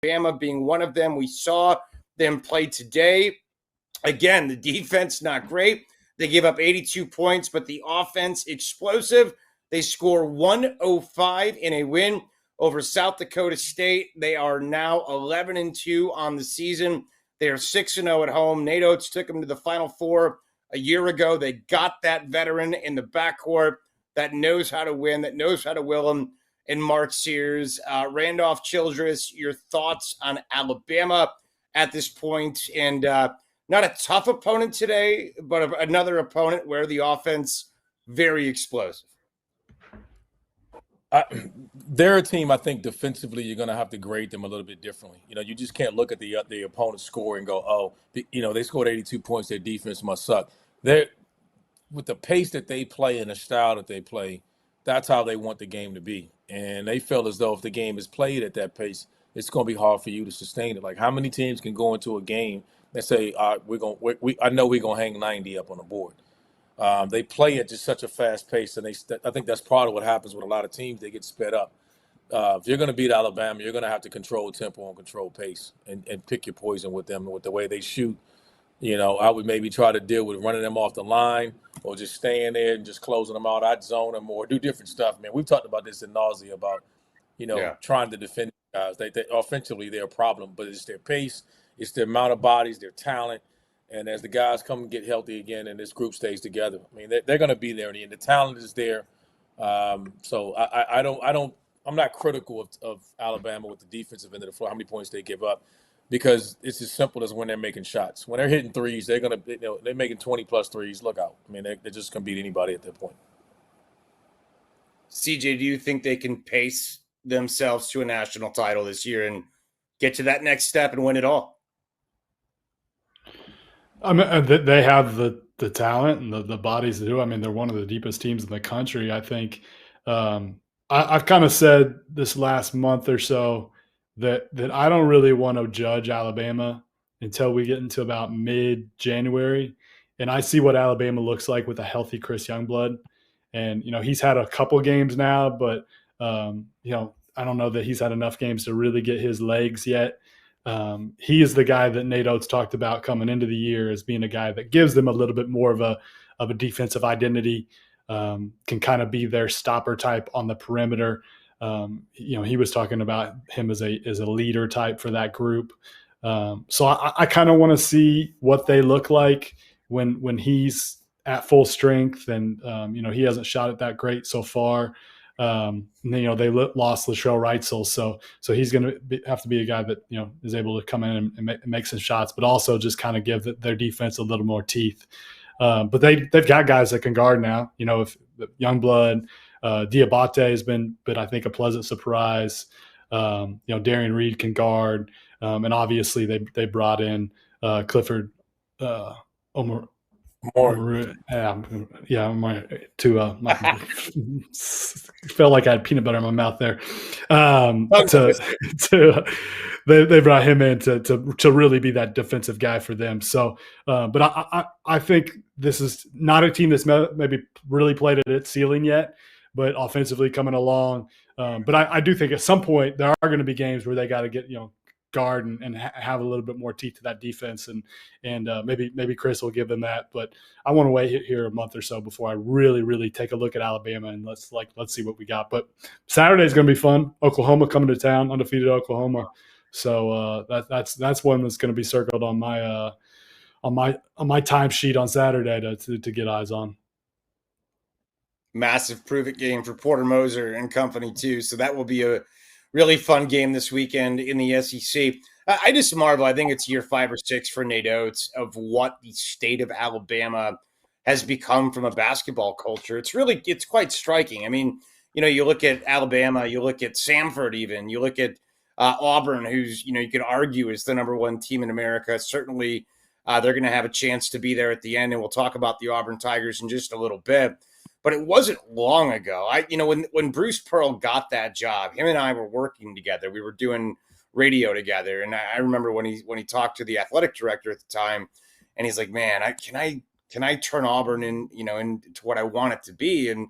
Alabama being one of them. We saw them play today. Again, the defense not great. They give up 82 points, but the offense explosive. They score 105 in a win over South Dakota State. They are now 11-2 on the season. They are 6-0 at home. Nate Oats took them to the Final Four a year ago. They got that veteran in the backcourt that knows how to win, that knows how to will them, and Mark Sears. Randolph Childress, your thoughts on Alabama at this point? And not a tough opponent today, but another opponent where the offense very explosive. They're a team, I think, defensively, you're going to have to grade them a little bit differently. You just can't look at the opponent's score and go, they scored 82 points, their defense must suck. With the pace that they play and the style that they play, that's how they want the game to be. And they feel as though if the game is played at that pace, it's going to be hard for you to sustain it. Like, how many teams can go into a game and say, I know we're going to hang 90 up on the board? They play at just such a fast pace, and I think that's part of what happens with a lot of teams. They get sped up. If you're going to beat Alabama, you're going to have to control tempo and control pace and pick your poison with them, with the way they shoot. I would maybe try to deal with running them off the line or just staying there and just closing them out. I'd zone them or do different stuff. Man, we've talked about this in nausea about, trying to defend guys. They offensively, they're a problem, but it's their pace, it's their amount of bodies, their talent. And as the guys come and get healthy again and this group stays together, I mean, they're going to be there in the end. The talent is there. So I'm not critical of Alabama with the defensive end of the floor, how many points they give up, because it's as simple as when they're making shots. When they're hitting threes, they're making 20-plus threes. Look out. I mean, they're just going to beat anybody at that point. CJ, do you think they can pace themselves to a national title this year and get to that next step and win it all? I mean, they have the talent and the bodies to do it. I mean, they're one of the deepest teams in the country, I think. I've kind of said this last month or so that I don't really want to judge Alabama until we get into about mid-January. And I see what Alabama looks like with a healthy Chris Youngblood. And, he's had a couple games now, but, I don't know that he's had enough games to really get his legs yet. He is the guy that Nate Oats talked about coming into the year as being a guy that gives them a little bit more of a defensive identity, can kind of be their stopper type on the perimeter. He was talking about him as a leader type for that group. So I kind of want to see what they look like when he's at full strength. And, he hasn't shot it that great so far. They lost Latrell Wrightsell, so he's going to have to be a guy that is able to come in and make some shots, but also just kind of give their defense a little more teeth. But they've got guys that can guard now. If Youngblood, Diabate has been, but I think a pleasant surprise. Darian Reed can guard, and obviously they brought in Clifford Omar. More, felt like I had peanut butter in my mouth there. They brought him in to really be that defensive guy for them. So, but I think this is not a team that's maybe really played at its ceiling yet, but offensively coming along. But I do think at some point there are going to be games where they got to get guard and have a little bit more teeth to that defense, and maybe Chris will give them that. But I want to wait here a month or so before I really take a look at Alabama and let's see what we got. But Saturday is going to be fun. Oklahoma coming to town, undefeated Oklahoma. So that's one that's going to be circled on my timesheet on Saturday to get eyes on. Massive prove-it game for Porter Moser and company too. So that will be a really fun game this weekend in the SEC. I just marvel. I think it's year 5 or 6 for Nate Oats of what the state of Alabama has become from a basketball culture. It's quite striking. I mean, you look at Alabama, you look at Samford even, you look at Auburn, who's, you could argue is the number 1 team in America. Certainly they're going to have a chance to be there at the end, and we'll talk about the Auburn Tigers in just a little bit. But it wasn't long ago. When Bruce Pearl got that job, him and I were working together. We were doing radio together, and I remember when he talked to the athletic director at the time, and he's like, "Man, can I turn Auburn into what I want it to be?" And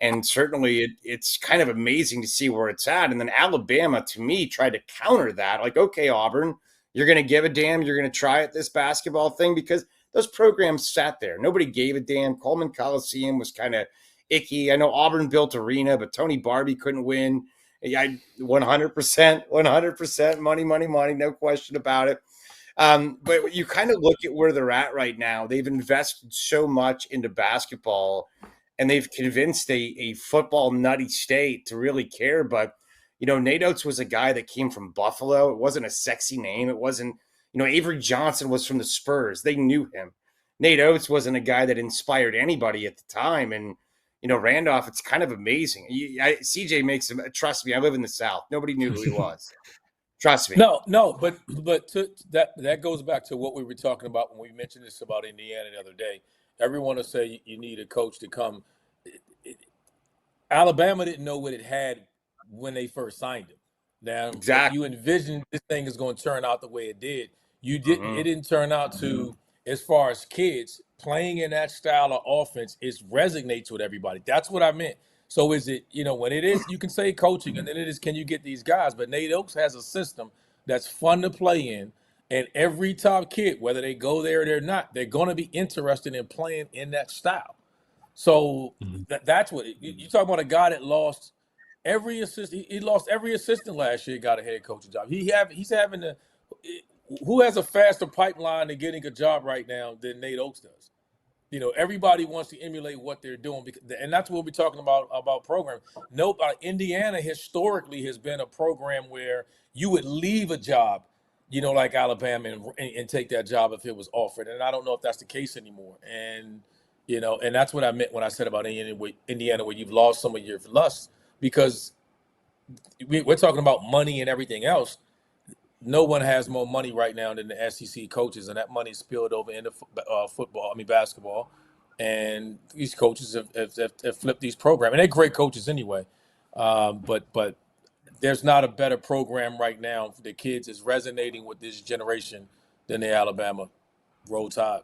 And certainly it's kind of amazing to see where it's at. And then Alabama, to me, tried to counter that. Like, okay, Auburn, you're going to give a damn. You're going to try at this basketball thing because those programs sat there. Nobody gave a damn. Coleman Coliseum was kind of icky. I know Auburn built arena, but Tony Barbie couldn't win. 100%, money, no question about it. But you kind of look at where they're at right now. They've invested so much into basketball, and they've convinced a football nutty state to really care. But, Nate Oats was a guy that came from Buffalo. It wasn't a sexy name. It wasn't, Avery Johnson was from the Spurs. They knew him. Nate Oats wasn't a guy that inspired anybody at the time. And, Randolph, it's kind of amazing. CJ makes him, trust me, I live in the South. Nobody knew who he was. Trust me. No, but that goes back to what we were talking about when we mentioned this about Indiana the other day. Everyone will say you need a coach to come. Alabama didn't know what it had when they first signed him. Now, exactly. You envisioned this thing is going to turn out the way it did. You didn't. Mm-hmm. It didn't turn out to, as far as kids playing in that style of offense, it resonates with everybody. That's what I meant. So is it, when it is, you can say coaching, and then it is, can you get these guys? But Nate Oats has a system that's fun to play in, and every top kid, whether they go there or they're not, they're going to be interested in playing in that style. So that's what you talk about. A guy that lost every assistant. He lost every assistant last year. Got a head coaching job. He's having to. Who has a faster pipeline to getting a job right now than Nate Oats does? Everybody wants to emulate what they're doing, and that's what we're talking about program. Indiana historically has been a program where you would leave a job, like Alabama, and take that job if it was offered. And I don't know if that's the case anymore. And and that's what I meant when I said about Indiana, where you've lost some of your lust, because we're talking about money and everything else. No one has more money right now than the SEC coaches, and that money spilled over into basketball. And these coaches have flipped these programs, and they're great coaches anyway. But there's not a better program right now for the kids is resonating with this generation than the Alabama Roll Tide.